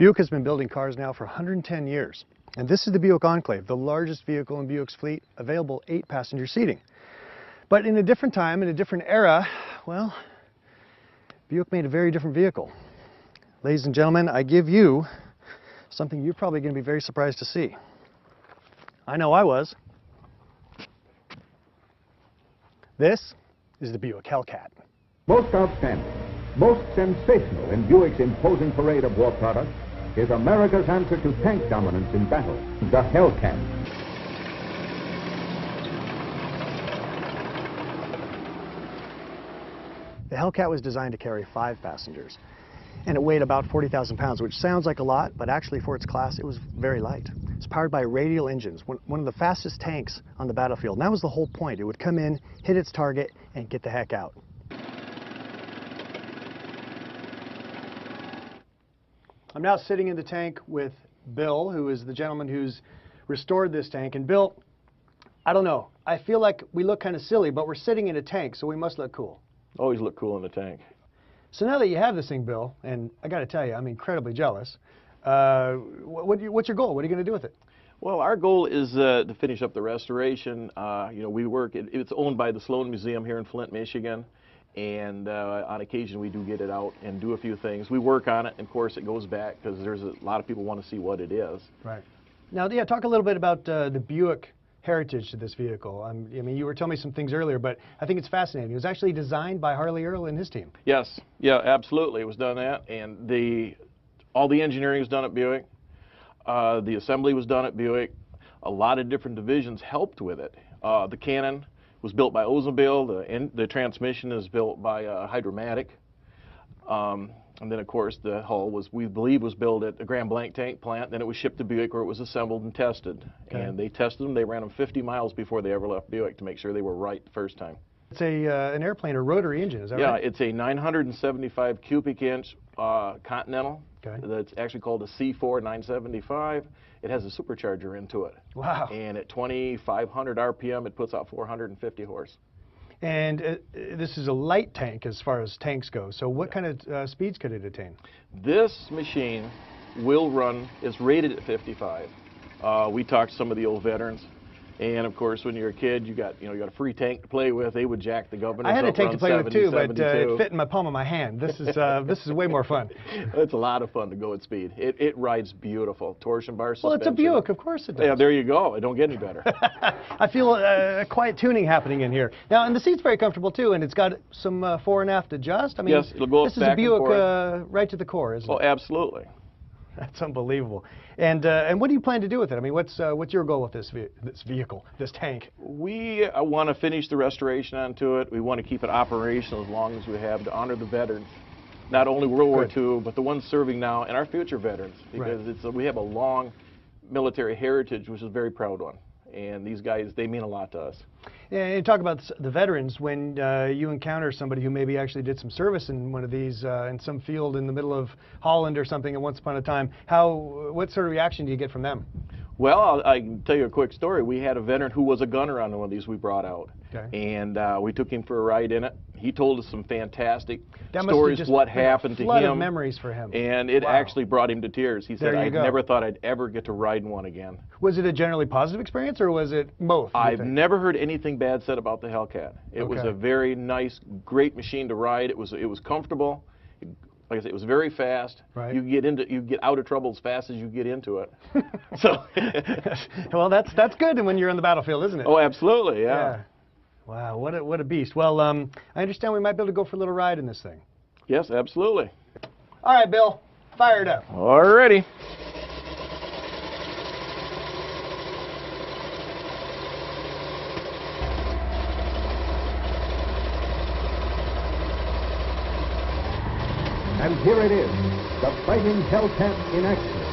Buick has been building cars now for 110 years. And this is the Buick Enclave, the largest vehicle in Buick's fleet, available 8-passenger seating. But in a different time, in a different era, well, Buick made a very different vehicle. Ladies and gentlemen, I give you something you're probably going to be very surprised to see. I know I was. This is the Buick Hellcat. Most outstanding, most sensational in Buick's imposing parade of war products is America's answer to tank dominance in battle, the Hellcat. The Hellcat was designed to carry 5 passengers, and it weighed about 40,000 pounds, which sounds like a lot, but actually for its class, it was very light. It's powered by radial engines, one of the fastest tanks on the battlefield. And that was the whole point. It would come in, hit its target, and get the heck out. I'm now sitting in the tank with Bill, who is the gentleman who's restored this tank. And Bill, I don't know, I feel like we look kind of silly, but we're sitting in a tank, so we must look cool. Always look cool in the tank. So now that you have this thing, Bill, and I got to tell you, I'm incredibly jealous. What's your goal? What are you going to do with it? Well, our goal is to finish up the restoration. We work, it's owned by the Sloan Museum here in Flint, Michigan. And on occasion we do get it out and do a few things. We work on it, and of course it goes back because there's a lot of people want to see what it is. Right. Now, yeah, talk a little bit about the Buick heritage to this vehicle. I mean, you were telling me some things earlier, but I think it's fascinating. It was actually designed by Harley Earl and his team. Yes, yeah, absolutely. It was done that, and all the engineering was done at Buick. The assembly was done at Buick. A lot of different divisions helped with it. The cannon was built by Oldsmobile. The transmission is built by Hydromatic. And then, of course, the hull we believe, was built at the Grand Blanc tank plant. Then it was shipped to Buick, where it was assembled and tested. Okay. And they tested them. They ran them 50 miles before they ever left Buick to make sure they were right the first time. It's an airplane, a rotary engine, is that right? Yeah, it's a 975 cubic inch Continental. Okay. That's actually called a C4 975. It has a supercharger into it. Wow. And at 2,500 RPM, it puts out 450 horse. And this is a light tank as far as tanks go. So what kind of speeds could it attain? This machine will run, it's rated at 55. We talked to some of the old veterans. And of course, when you're a kid, you got a free tank to play with. They would jack the governors up. I had a tank to play with too, but 72. it fit in my palm of my hand. This is way more fun. It's a lot of fun to go at speed. It rides beautiful. Torsion bar suspension. Well, it's a Buick, of course it does. Yeah, there you go. It don't get any better. I feel a quiet tuning happening in here. Now, and the seat's very comfortable too, and it's got some fore and aft adjust. I mean, yes, it'll go this is back a Buick right to the core, isn't it? Oh, absolutely. That's unbelievable. And what do you plan to do with it? I mean, what's your goal with this vehicle, this tank? We want to finish the restoration onto it. We want to keep it operational as long as we have to honor the veterans, not only World War II, but the ones serving now and our future veterans, because we have a long military heritage, which is a very proud one. And these guys, they mean a lot to us. And talk about the veterans. When you encounter somebody who maybe actually did some service in one of these, in some field in the middle of Holland or something at once upon a time, what sort of reaction do you get from them? Well, I can tell you a quick story. We had a veteran who was a gunner on one of these we brought out. Okay. And we took him for a ride in it. He told us some fantastic stories of what happened to him. A flood of memories for him. And it actually brought him to tears. He said, I go. never thought I'd ever get to ride in one again. Was it a generally positive experience, or was it both? I've never heard anything bad said about the Hellcat. It was a very nice, great machine to ride. It was comfortable. Like I said, it was very fast. Right. You get out of trouble as fast as you get into it. So, well, that's good when you're on the battlefield, isn't it? Oh, absolutely, yeah. Wow, what a beast. Well, I understand we might be able to go for a little ride in this thing. Yes, absolutely. All right, Bill, fire it up. All righty. And here it is, the fighting Hellcat in action.